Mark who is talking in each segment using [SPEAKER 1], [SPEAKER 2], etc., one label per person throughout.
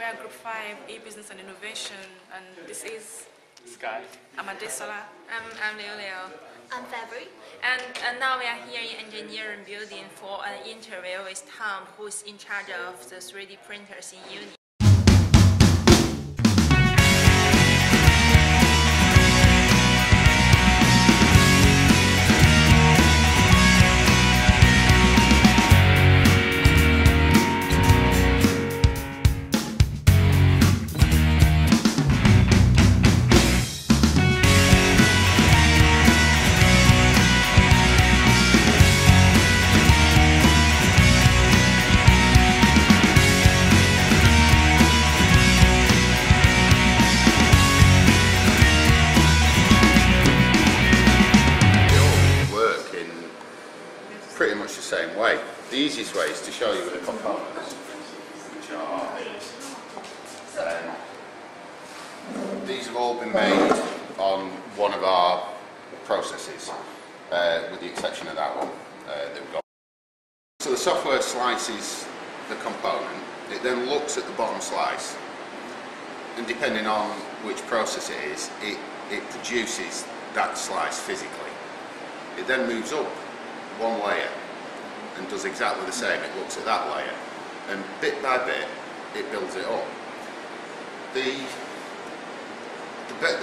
[SPEAKER 1] we are Group 5, E-Business and Innovation, and this is
[SPEAKER 2] Sky.
[SPEAKER 1] I'm Adesola.
[SPEAKER 3] I'm Leo.
[SPEAKER 4] I'm February.
[SPEAKER 3] And now we are here in engineering building for an interview with Tom, who is in charge of the 3D printers in Uni.
[SPEAKER 5] Pretty much the same way. The easiest way is to show you the components, which are these have all been made on one of our processes, with the exception of that one that we've got. So the software slices the component, it then looks at the bottom slice, and depending on which process it is, it produces that slice physically. It then moves up one layer and does exactly the same. It looks at that layer and bit by bit it builds it up. The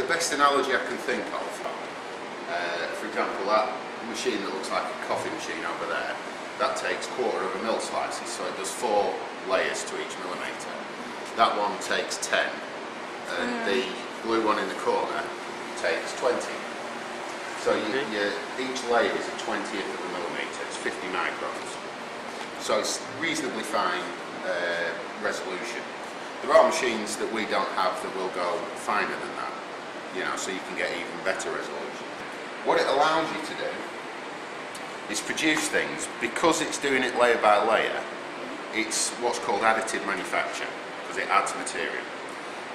[SPEAKER 5] best analogy I can think of, for example, that machine that looks like a coffee machine over there, that takes 1/4 of a mil slices, so it does 4 layers to each millimetre. That one takes 10, and the blue one in the corner takes 20. So each layer is a 20th of a millimetre, it's 50 microns. So it's reasonably fine resolution. There are machines that we don't have that will go finer than that, so you can get even better resolution. What it allows you to do is produce things, because it's doing it layer by layer, it's what's called additive manufacture, because it adds material.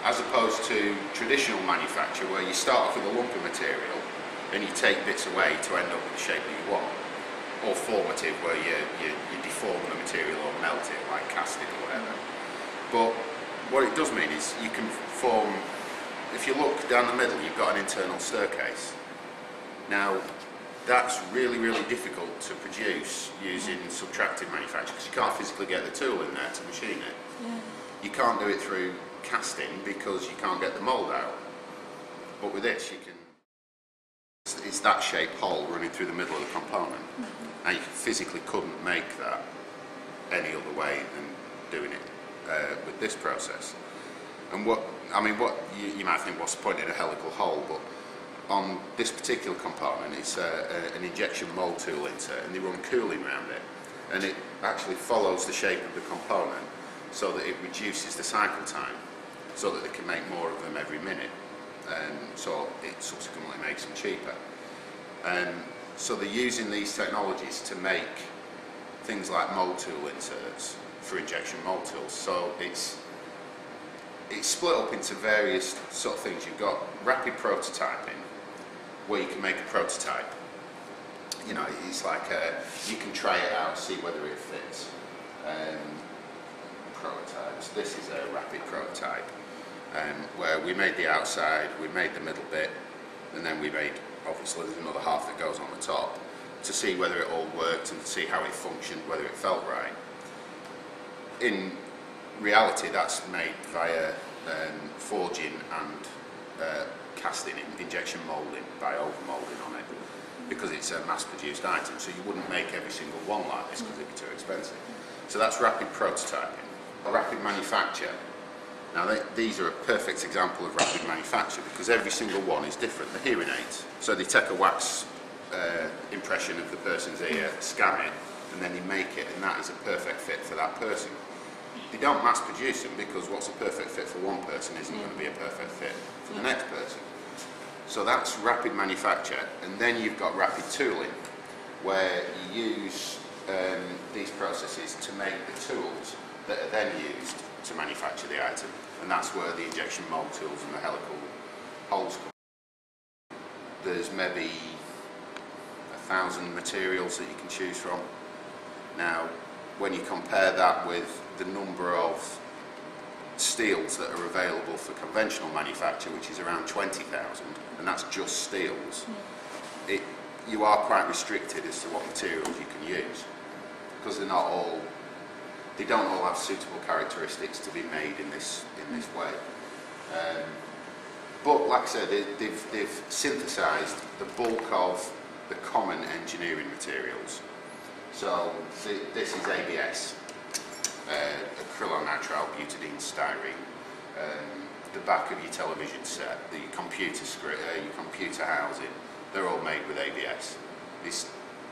[SPEAKER 5] As opposed to traditional manufacture, where you start off with a lump of material, and you take bits away to end up with the shape that you want, or formative, where you deform the material or melt it, like casting or whatever. But what it does mean is you can form, if you look down the middle, you've got an internal staircase. Now, that's really, really difficult to produce using subtractive manufacture, because you can't physically get the tool in there to machine it. Yeah. You can't do it through casting because you can't get the mould out. But with this, you can. It's that shaped hole running through the middle of the component, and you physically couldn't make that any other way than doing it with this process. And what you might think, what's the point in a helical hole? But on this particular component, it's an injection mould tool insert, and they run cooling around it, and it actually follows the shape of the component so that it reduces the cycle time, so that they can make more of them every minute. So it subsequently makes them cheaper. So they're using these technologies to make things like mould tool inserts for injection mould tools. So it's split up into various sort of things. You've got rapid prototyping, where you can make a prototype. It's like you can try it out, see whether it fits. Prototypes. This is a rapid prototype. Where we made the outside, we made the middle bit, and then we made, obviously there's another half that goes on the top, to see whether it all worked and to see how it functioned, whether it felt right. In reality, that's made via forging and casting, injection moulding, by overmoulding on it, because it's a mass-produced item, so you wouldn't make every single one like this because it'd be too expensive. So that's rapid prototyping. Rapid manufacture. Now these are a perfect example of rapid manufacture, because every single one is different. The hearing aids, so they take a wax impression of the person's ear, scan it, and then they make it, and that is a perfect fit for that person. They don't mass produce them, because what's a perfect fit for one person isn't going to be a perfect fit for the next person. So that's rapid manufacture. And then you've got rapid tooling, where you use these processes to make the tools that are then used to manufacture the item, and that's where the injection mould tools and the helical holes come. There's maybe 1,000 materials that you can choose from. Now, when you compare that with the number of steels that are available for conventional manufacture, which is around 20,000, and that's just steels, you are quite restricted as to what materials you can use, because they don't all have suitable characteristics to be made in this way. But like I said, they've synthesised the bulk of the common engineering materials. So this is ABS, acrylonitrile butadiene styrene. The back of your television set, the computer screen, your computer housing, they're all made with ABS. It's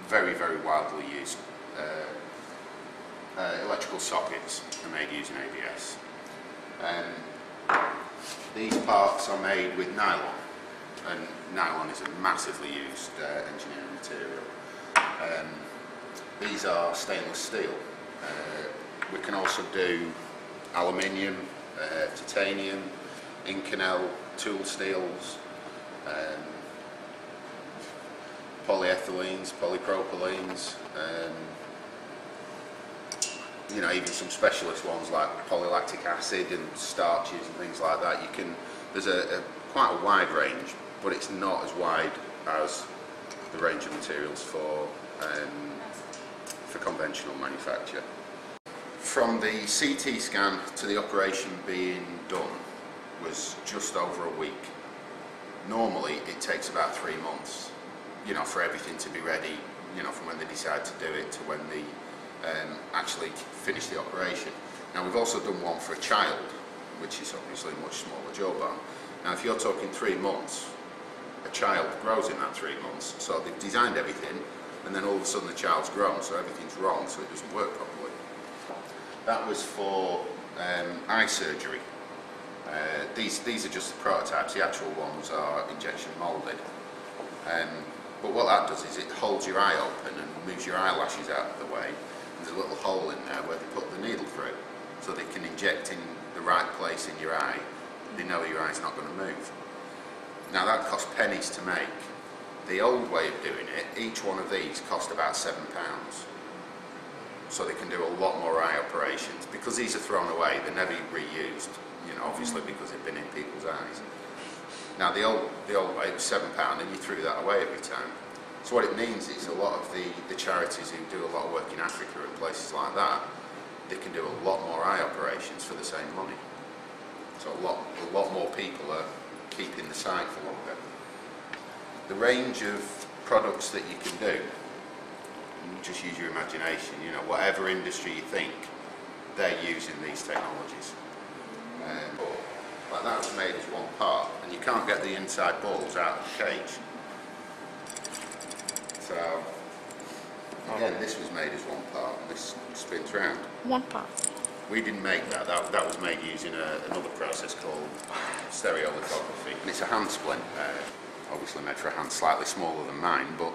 [SPEAKER 5] very, very widely used. Electrical sockets are made using ABS. These parts are made with nylon, and nylon is a massively used engineering material. These are stainless steel. We can also do aluminium, titanium, Inconel, tool steels, polyethylenes, polypropylenes, you know, even some specialist ones like polylactic acid and starches and things like that. There's quite a wide range, but it's not as wide as the range of materials for conventional manufacture. From the CT scan to the operation being done was just over a week. Normally it takes about 3 months, you know, for everything to be ready, you know, from when they decide to do it to when they actually finish the operation. Now we've also done one for a child, which is obviously a much smaller jawbone. Now if you're talking 3 months, a child grows in that 3 months, so they've designed everything and then all of a sudden the child's grown, so everything's wrong, so it doesn't work properly. That was for eye surgery. These are just the prototypes, the actual ones are injection moulded. But what that does is it holds your eye open and moves your eyelashes out of the way. There's a little hole in there where they put the needle through, so they can inject in the right place in your eye. They know your eye's not going to move. Now that costs pennies to make. The old way of doing it, each one of these cost about £7. So they can do a lot more eye operations. Because these are thrown away, they're never reused, you know, obviously because they've been in people's eyes. Now the old way was £7 and you threw that away every time. So what it means is a lot of the charities who do a lot of work in Africa and places like that, they can do a lot more eye operations for the same money. So a lot more people are keeping the sight for longer. The range of products that you can do, you just use your imagination, you know, whatever industry you think, they're using these technologies. Like that was made as one part, and you can't get the inside balls out of the cage. So, again, this was made as one part, and this spins round.
[SPEAKER 1] One part.
[SPEAKER 5] We didn't make that. That was made using another process called stereolithography, and it's a hand splint. Obviously made for a hand slightly smaller than mine, but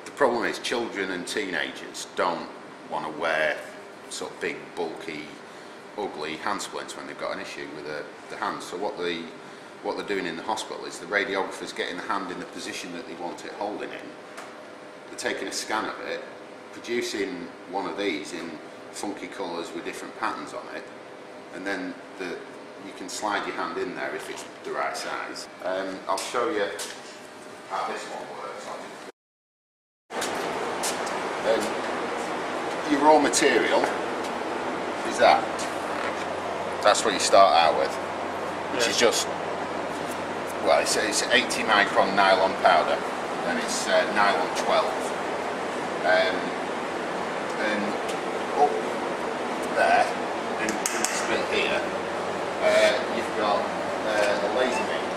[SPEAKER 5] the problem is children and teenagers don't want to wear sort of big, bulky, ugly hand splints when they've got an issue with the hand. So what they're doing in the hospital is the radiographers getting the hand in the position that they want it holding in. They're taking a scan of it, producing one of these in funky colours with different patterns on it, and then you can slide your hand in there if it's the right size. I'll show you how this one works. Your raw material is that. That's what you start out with, which is just, well, it's 80 micron nylon powder, and it's nylon 12. And up there, in this bit here, you've got a laser beam.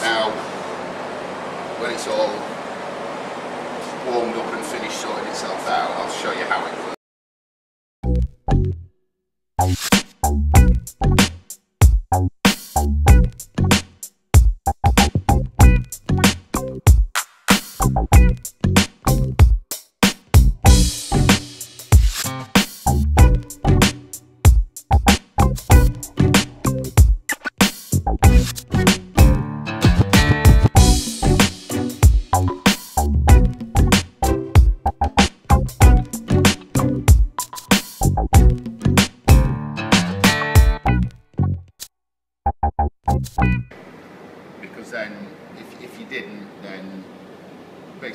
[SPEAKER 5] Now, when it's all warmed up and finished sorting itself out, I'll show you how it works.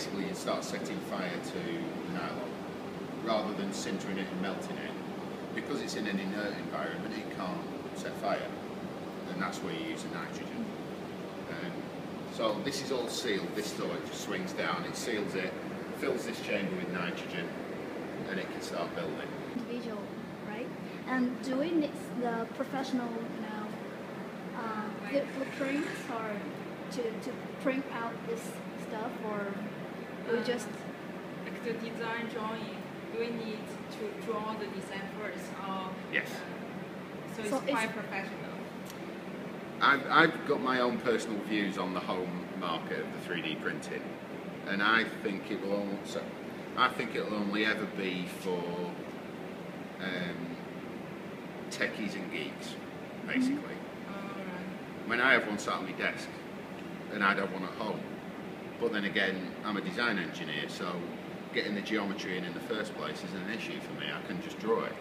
[SPEAKER 5] basically you start setting fire to the nylon rather than sintering it and melting it. Because it's in an inert environment, it can't set fire, and that's where you use the nitrogen. So this is all sealed. This door, it just swings down, it seals it, fills this chamber with nitrogen, and it can start building.
[SPEAKER 2] Individual, right? And do we need the professional, blueprints or to print out this stuff, or we just
[SPEAKER 4] like the design drawing? Do we need to draw the design first? Or,
[SPEAKER 5] Yes.
[SPEAKER 4] So it's quite professional.
[SPEAKER 5] I've got my own personal views on the home market of the 3D printing, and I think it will only ever be for techies and geeks, basically. When I have one sat on my desk, and I'd have one at home. But then again, I'm a design engineer, so getting the geometry in the first place isn't an issue for me. I can just draw it.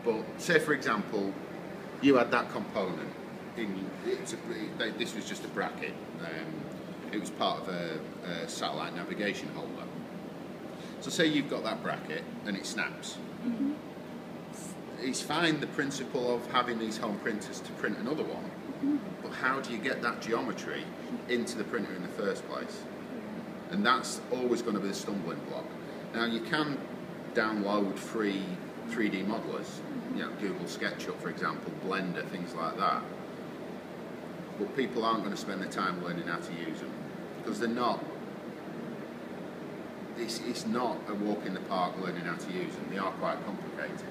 [SPEAKER 5] But say, for example, you had that component. This was just a bracket. It was part of a satellite navigation holder. So say you've got that bracket and it snaps.
[SPEAKER 2] Mm-hmm.
[SPEAKER 5] It's fine, the principle of having these home printers to print another one, but how do you get that geometry into the printer in the first place? And that's always going to be the stumbling block. Now you can download free 3D modelers, Google SketchUp for example, Blender, things like that. But people aren't going to spend their time learning how to use them because they're not. It's not a walk in the park learning how to use them. They are quite complicated.